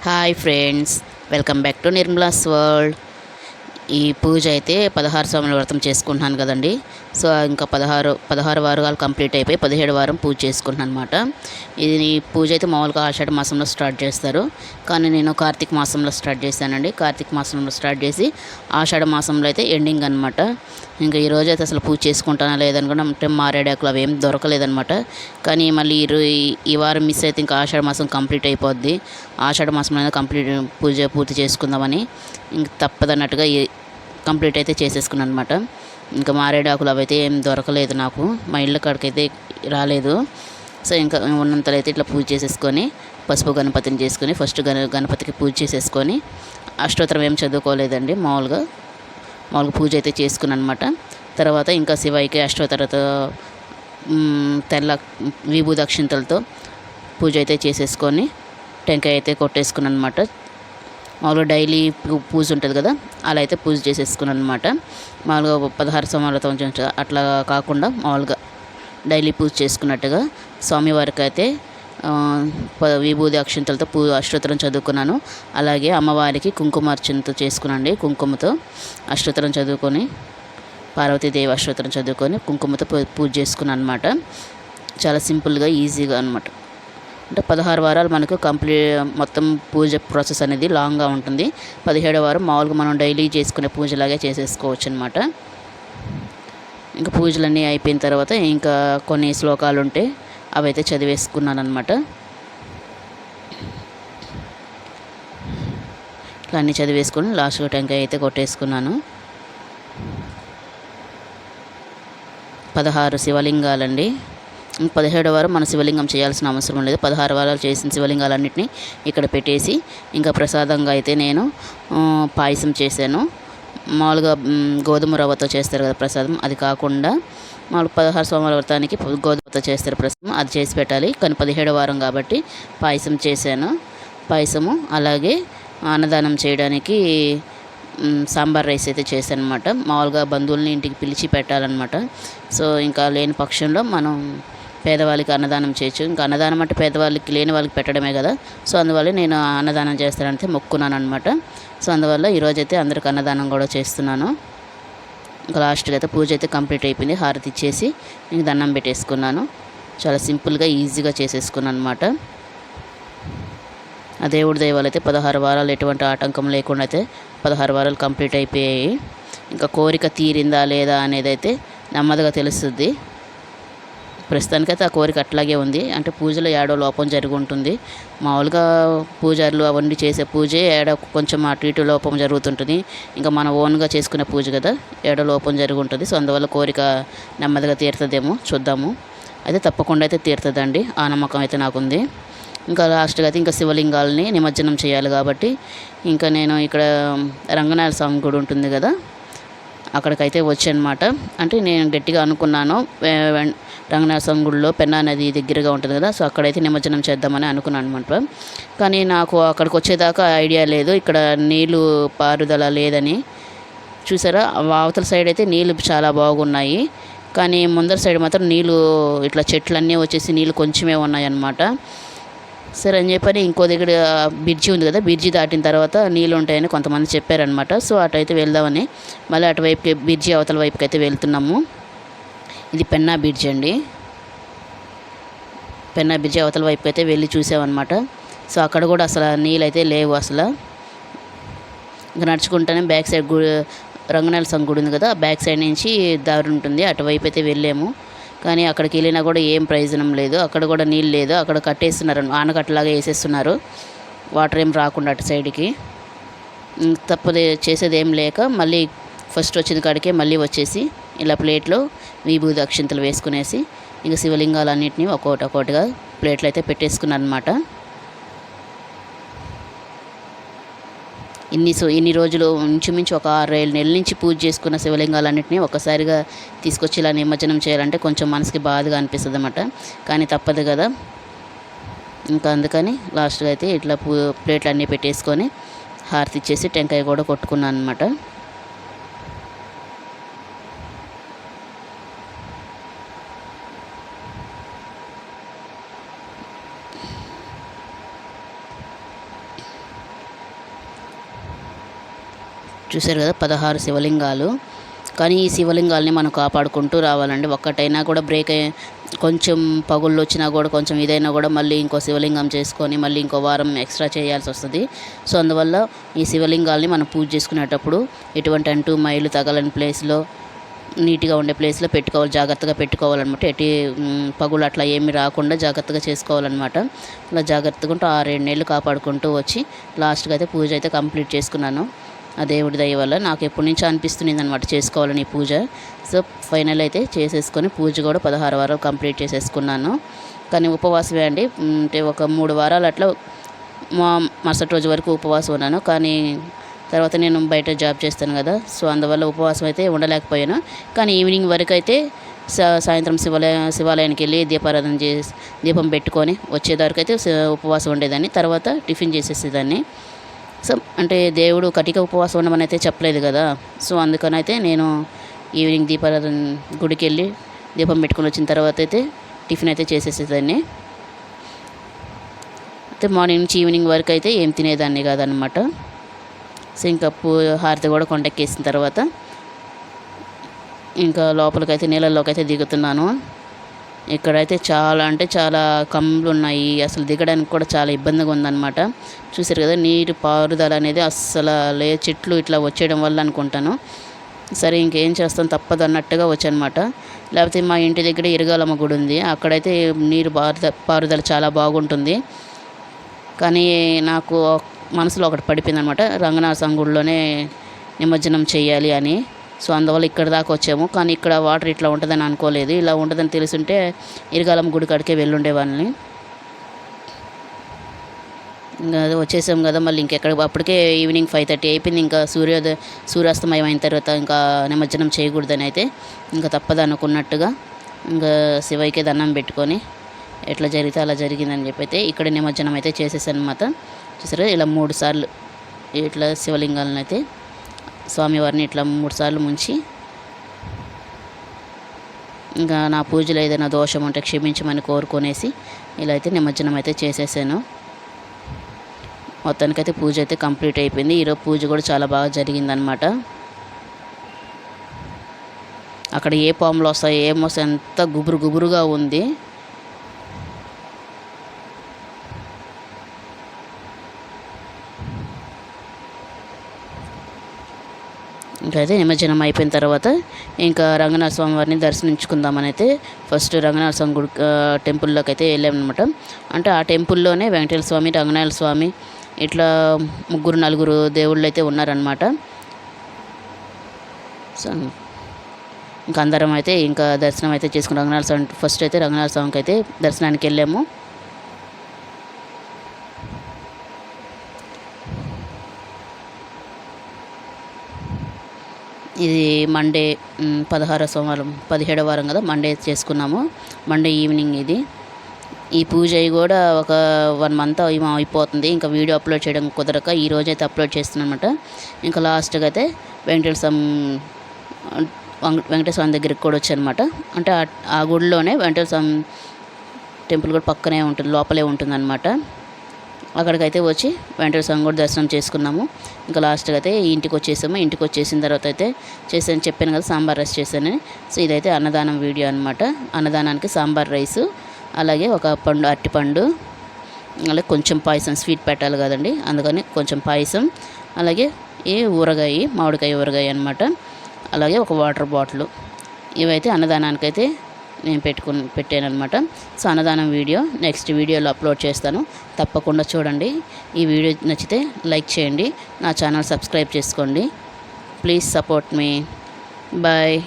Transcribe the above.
Hi friends, welcome back to Nirmala's world. ఈ పూజ అయితే 16 స్వాముల వ్రతం చేసుకుంటున్నాను కదండి. సో ఇంకా 16 వారాలు కంప్లీట్ అయిపోయి 17 వారం పూజ చేసుకుంటున్నాను అనమాట. ఇది పూజ అయితే మామూలుగా ఆషాఢ మాసంలో స్టార్ట్ చేస్తారు, కానీ నేను కార్తీక మాసంలో స్టార్ట్ చేశానండి. కార్తీక మాసంలో స్టార్ట్ చేసి ఆషాఢ మాసంలో అయితే ఎండింగ్ అనమాట. ఇంకా ఈరోజు అయితే అసలు పూజ చేసుకుంటానా లేదనుకున్నా, అంటే మారేడాకులు అవి ఏం దొరకలేదనమాట. కానీ మళ్ళీ ఈ వారం మిస్ అయితే ఇంకా ఆషాఢ మాసం కంప్లీట్ అయిపోద్ది. ఆషాఢ మాసంలో కంప్లీట్ పూర్తి చేసుకుందామని ఇంక తప్పదన్నట్టుగా కంప్లీట్ అయితే చేసేసుకున్నాను అనమాట. ఇంకా మారేడాకులు అవి అయితే ఏం దొరకలేదు నాకు, మా ఇళ్ళ కాడికైతే రాలేదు. సో ఇంకా ఉన్నంతలో అయితే ఇట్లా పూజ చేసేసుకొని పసుపు గణపతిని చేసుకొని ఫస్ట్ గణపతికి పూజ చేసేసుకొని అష్టోత్తరం ఏం చదువుకోలేదండి, మామూలుగా పూజ అయితే చేసుకున్నాను అనమాట. తర్వాత ఇంకా శివయ్యకి అష్టోత్తరతో తెల్ల విభూది అక్షింతలతో పూజ అయితే చేసేసుకొని టెంకాయ అయితే కొట్టేసుకున్నాను అనమాట. మామూలుగా డైలీ పూజ ఉంటుంది కదా, అలా అయితే పూజ చేసేసుకున్నాను అనమాట. మామూలుగా 16 సోమవారాలతో అట్లా కాకుండా మామూలుగా డైలీ పూజ చేసుకున్నట్టుగా స్వామివారికి అయితే విభూది అక్షింతలతో అష్టోత్తరం చదువుకున్నాను. అలాగే అమ్మవారికి కుంకుమార్చనతో చేసుకున్నాండి. కుంకుమతో అష్టోత్తరం చదువుకొని, పార్వతీదేవి అష్టోత్తరం చదువుకొని కుంకుమతో పూజ చేసుకున్నాను అనమాట. చాలా సింపుల్గా ఈజీగా అనమాట. అంటే 16 వారాలు మనకు మొత్తం పూజ ప్రాసెస్ అనేది లాంగ్గా ఉంటుంది. 17వ వారం మామూలుగా మనం డైలీ చేసుకునే పూజలాగే చేసేసుకోవచ్చు అనమాట. ఇంకా పూజలన్నీ అయిపోయిన తర్వాత ఇంకా కొన్ని శ్లోకాలు ఉంటే అవైతే చదివేసుకున్నాను అనమాట. ఇట్లా అన్నీ చదివేసుకొని లాస్ట్గా టెంకాయ అయితే కొట్టేసుకున్నాను. 16 శివలింగాలండి. 17వ వారం మన శివలింగం చేయాల్సిన అవసరం లేదు. 16 వారాలు చేసిన శివలింగాలన్నింటినీ ఇక్కడ పెట్టేసి ఇంకా ప్రసాదంగా అయితే నేను పాయసం చేశాను. మామూలుగా గోధుమ రవ్వతో చేస్తారు కదా ప్రసాదం, అది కాకుండా మామూలు 16 సోమవార వ్రతానికి గోధుమతో చేస్తారు ప్రసాదం, అది చేసి పెట్టాలి. కానీ 17వ వారం కాబట్టి పాయసం చేశాను. పాయసము అలాగే అన్నదానం చేయడానికి సాంబార్ రైస్ అయితే చేశాను అనమాట. మామూలుగా బంధువుల్ని ఇంటికి పిలిచి పెట్టాలన్నమాట. సో ఇంకా లేని పక్షంలో మనం పేదవాళ్ళకి అన్నదానం చేయొచ్చు. ఇంకా అన్నదానం అంటే పేదవాళ్ళకి, లేని వాళ్ళకి పెట్టడమే కదా. సో అందువల్ల నేను అన్నదానం చేస్తానంటే మొక్కున్నాను అనమాట. సో అందువల్ల ఈరోజైతే అందరికి అన్నదానం కూడా చేస్తున్నాను. ఇంకా లాస్ట్గా అయితే పూజ అయితే కంప్లీట్ అయిపోయింది. హారతి ఇచ్చేసి ఇంక దండం పెట్టేసుకున్నాను. చాలా సింపుల్గా ఈజీగా చేసేసుకున్నాను అనమాట. ఆ దేవుడి దయవల్ల అయితే 16 వారాలు ఎటువంటి ఆటంకం లేకుండా అయితే 16 వారాలు కంప్లీట్ అయిపోయాయి. ఇంకా కోరిక తీరిందా లేదా అనేది అయితే నెమ్మదిగా తెలుస్తుంది. ప్రస్తుతానికైతే ఆ కోరిక అట్లాగే ఉంది. అంటే పూజలో ఏడో లోపం జరిగి ఉంటుంది. మామూలుగా పూజారులు అవన్నీ చేసే పూజే ఏడో కొంచెం అటు ఇటు లోపం జరుగుతుంటుంది. ఇంకా మన ఓన్గా చేసుకునే పూజ కదా, ఏడో లోపం జరిగి ఉంటుంది. సో అందువల్ల కోరిక నెమ్మదిగా తీరుతుందేమో చూద్దాము. అయితే తప్పకుండా అయితే తీరుతుందండి, ఆ నమ్మకం అయితే నాకుంది. ఇంకా లాస్ట్గా అయితే ఇంకా శివలింగాలని నిమజ్జనం చేయాలి కాబట్టి ఇంకా నేను ఇక్కడ రంగనాథ స్వామి గుడి ఉంటుంది కదా, అక్కడికైతే వచ్చానమాట. అంటే నేను గట్టిగా అనుకున్నాను, రంగనాథ స్వామి గుడిలో పెన్నా నది దగ్గరగా ఉంటుంది కదా, సో అక్కడైతే నిమజ్జనం చేద్దామని అనుకున్నాను అనమాట. కానీ నాకు అక్కడికి వచ్చేదాకా ఐడియా లేదు, ఇక్కడ నీళ్ళు పారుదల లేదని. చూసారా, అవతల సైడ్ అయితే నీళ్ళు చాలా బాగున్నాయి, కానీ ముందర సైడ్ మాత్రం నీళ్ళు ఇట్లా చెట్లన్నీ వచ్చేసి నీళ్ళు కొంచెమే ఉన్నాయన్నమాట. సరే అని చెప్పని ఇంకో దగ్గర బ్రిడ్జి ఉంది కదా, బ్రిడ్జి దాటిన తర్వాత నీళ్ళు ఉంటాయని కొంతమంది చెప్పారనమాట. సో అటైతే వెళ్దామని మళ్ళీ అటువైపుకి బ్రిడ్జి అవతల వైపుకి అయితే వెళ్తున్నాము. ఇది పెన్నా బ్రిడ్జి అండి. పెన్నా బ్రిడ్జి అవతల వైపుకి అయితే వెళ్ళి చూసామన్నమాట. సో అక్కడ కూడా అసలు నీళ్ళు అయితే లేవు అసలు. ఇంకా నడుచుకుంటూనే బ్యాక్ సైడ్ రంగనాథ స్వామి గుడి ఉంది కదా, బ్యాక్ సైడ్ నుంచి దారి ఉంటుంది, అటువైపు అయితే వెళ్ళాము. కానీ అక్కడికి వెళ్ళినా కూడా ఏం ప్రయోజనం లేదు. అక్కడ కూడా నీళ్ళు లేదు, అక్కడ కట్టేస్తున్నారు, ఆనకట్టలాగా వేసేస్తున్నారు, వాటర్ ఏం రాకుండా అటు సైడ్కి. తప్పదు, చేసేది ఏం లేక మళ్ళీ ఫస్ట్ వచ్చిన కాడికే మళ్ళీ వచ్చేసి ఇలా ప్లేట్లో విభూది అక్షింతలు వేసుకునేసి ఇంకా శివలింగాలన్నింటినీ ఒక్కొక్కటిగా ప్లేట్లు అయితే పెట్టేసుకున్నాను అనమాట. ఇన్ని రోజులు ఇంచుమించు ఒక 6-7 నెలల నుంచి పూజ చేసుకున్న శివలింగాలన్నింటినీ ఒక్కసారిగా తీసుకొచ్చి ఇలా నిమజ్జనం చేయాలంటే కొంచెం మనసుకి బాధగా అనిపిస్తుంది అన్నమాట. కానీ తప్పదు కదా, ఇంకా అందుకని లాస్ట్గా అయితే ఇట్లా ప్లేట్లు అన్నీ పెట్టేసుకొని హారతి ఇచ్చేసి టెంకాయ కూడా కొట్టుకున్నాను అనమాట. చూసారు కదా 16 శివలింగాలు. కానీ ఈ శివలింగాల్ని మనం కాపాడుకుంటూ రావాలండి. ఒక్కటైనా కూడా బ్రేక్ కొంచెం పగుళ్ళు వచ్చినా కూడా కొంచెం ఇదైనా కూడా మళ్ళీ ఇంకో శివలింగం చేసుకొని మళ్ళీ ఇంకో వారం ఎక్స్ట్రా చేయాల్సి వస్తుంది. సో అందువల్ల ఈ శివలింగాల్ని మనం పూజ చేసుకునేటప్పుడు ఎటువంటి అంటూ మైలు తగలని ప్లేస్లో, నీట్గా ఉండే ప్లేస్లో పెట్టుకోవాలి, జాగ్రత్తగా పెట్టుకోవాలన్నమాట. పగులు అట్లా ఏమి రాకుండా జాగ్రత్తగా చేసుకోవాలన్నమాట. అలా జాగ్రత్తగా ఉంటూ 6-7 నెలలు కాపాడుకుంటూ వచ్చి లాస్ట్గా అయితే పూజ అయితే కంప్లీట్ చేసుకున్నాను. ఆ దేవుడి దయ వల్ల నాకు ఎప్పటి నుంచో అనిపిస్తుంది అనమాట చేసుకోవాలని పూజ. సో ఫైనల్ అయితే చేసేసుకొని పూజ కూడా 16 వారాలు కంప్లీట్ చేసేసుకున్నాను. కానీ ఉపవాసమే అండి. అంటే ఒక 3 వారాలు అట్లా మరుసటి రోజు వరకు ఉపవాసం ఉన్నాను. కానీ తర్వాత నేను బయట జాబ్ చేస్తాను కదా, సో అందువల్ల ఉపవాసం అయితే ఉండలేకపోయాను. కానీ ఈవినింగ్ వరకు అయితే సాయంత్రం శివాలయానికి వెళ్ళి దీపారాధన చేసి దీపం పెట్టుకొని వచ్చేదానికి అయితే ఉపవాసం ఉండేదాన్ని. తర్వాత టిఫిన్ చేసేసేదాన్ని. సో అంటే దేవుడు కటిక ఉపవాసం ఉండమని అయితే చెప్పలేదు కదా, సో అందుకనైతే నేను ఈవినింగ్ దీపారాధన గుడికి వెళ్ళి దీపం పెట్టుకొని వచ్చిన తర్వాత అయితే టిఫిన్ అయితే చేసేసేదాన్ని. అయితే మార్నింగ్ నుంచి ఈవినింగ్ వరకు అయితే ఏం తినేదాన్ని కాదనమాట. సో ఇంకా హారతి కూడా కొండెక్కేసిన తర్వాత ఇంకా లోపలికైతే నీళ్ళల్లోకి అయితే దిగుతున్నాను. ఇక్కడైతే చాలా అంటే చాలా కమ్ములు ఉన్నాయి. అసలు దిగడానికి కూడా చాలా ఇబ్బందిగా ఉందన్నమాట. చూసారు కదా, నీరు పారుదల అనేది అస్సలు చెట్లు ఇట్లా వచ్చేయడం వల్ల అనుకుంటాను. సరే ఇంకేం చేస్తాం తప్పదు అన్నట్టుగా వచ్చానమాట. లేకపోతే మా ఇంటి దగ్గర ఇరగాలమ్మ గుడి ఉంది, అక్కడైతే నీరు పారుదల చాలా బాగుంటుంది. కానీ నాకు మనసులో ఒకటి పడిపోయింది అనమాట, రంగనాథ స్వామి గుడిలోనే నిమజ్జనం చేయాలి అని. సో అందువల్ల ఇక్కడ దాకా వచ్చాము. కానీ ఇక్కడ వాటర్ ఇట్లా ఉంటుందని అనుకోలేదు. ఇలా ఉంటుందని తెలుసుంటే ఇరగాలం గుడి కాడికే వెళ్ళుండేవాళ్ళని. ఇంకా వచ్చేసాం కదా, మళ్ళీ ఇంకెక్కడ అప్పటికే ఈవినింగ్ 5:30 అయిపోయింది. ఇంకా సూర్యాస్తమయం అయిన తర్వాత ఇంకా నిమజ్జనం చేయకూడదని అయితే ఇంకా తప్పదు అనుకున్నట్టుగా ఇంకా శివయ్యకి దండం పెట్టుకొని ఎట్లా జరిగితే అలా జరిగిందని చెప్పి అయితే ఇక్కడ నిమజ్జనం అయితే చేసేసాను అనమాట. చూసారా, ఇలా 3 సార్లు ఇట్లా శివలింగాలను అయితే స్వామివారిని ఇట్లా 3 సార్లు ముంచి ఇంకా నా పూజలో ఏదైనా దోషం ఉంటే క్షమించమని కోరుకొనేసి ఇలా అయితే నిమజ్జనం అయితే చేసేసాను. మొత్తానికైతే పూజ అయితే కంప్లీట్ అయిపోయింది. ఈరోజు పూజ కూడా చాలా బాగా జరిగిందనమాట. అక్కడ ఏ పాములు వస్తాయి ఏమొస్తాయి అంత గుబురుగా ఉంది. ఇంకైతే నిమజ్జనం అయిపోయిన తర్వాత ఇంకా రంగనాథ స్వామి వారిని దర్శించుకుందామని అయితే ఫస్ట్ రంగనాథ స్వామి గుడి టెంపుల్లోకి అయితే వెళ్ళామన్నమాట. అంటే ఆ టెంపుల్లోనే వెంకటేశ్వర స్వామి, రంగనాథ స్వామి ఇట్లా 3-4 దేవుళ్ళు అయితే ఉన్నారనమాట. సో ఇంకా అందరం అయితే ఇంకా దర్శనం అయితే చేసుకుని రంగనాథ స్వామి ఫస్ట్ అయితే రంగనాథ స్వామికి అయితే దర్శనానికి వెళ్ళాము. ఇది మండే 16వ సోమవారం 17వ వారం కదా, మండే చేసుకున్నాము. మండే ఈవినింగ్ ఇది. ఈ పూజ కూడా ఒక 1 మంత్ అయిపోతుంది. ఇంకా వీడియో అప్లోడ్ చేయడం కుదరక ఈరోజైతే అప్లోడ్ చేస్తున్నాను అనమాట. ఇంకా లాస్ట్గా అయితే వెంకటేశ్వర స్వామి దగ్గరికి కూడా వచ్చానమాట. అంటే ఆ గుడిలోనే వెంకటేశ్వర స్వామి టెంపుల్ కూడా పక్కనే ఉంటుంది, లోపలే ఉంటుందన్నమాట. అక్కడికైతే వచ్చి వెంకటేశ్వర స్వామి కూడా దర్శనం చేసుకున్నాము. ఇంకా లాస్ట్గా అయితే ఇంటికి వచ్చేసాము. ఇంటికి వచ్చేసిన తర్వాత అయితే చెప్పాను కదా సాంబార్ రైస్ చేశాను. సో ఇదైతే అన్నదానం వీడియో అనమాట. అన్నదానానికి సాంబార్ రైసు, అలాగే ఒక పండు అరటిపండు, అలాగే కొంచెం పాయసం, స్వీట్ పెట్టాలి కదండి అందుకని కొంచెం పాయసం, అలాగే మామిడికాయ ఊరగాయ అనమాట, అలాగే ఒక వాటర్ బాటిల్. ఇవైతే అన్నదానానికైతే నేను పెట్టాను అనమాట. సో అన్నదానం వీడియో నెక్స్ట్ వీడియోలో అప్లోడ్ చేస్తాను, తప్పకుండా చూడండి. ఈ వీడియో నచ్చితే లైక్ చేయండి, నా ఛానల్ సబ్స్క్రైబ్ చేసుకోండి. Please support me. బాయ్.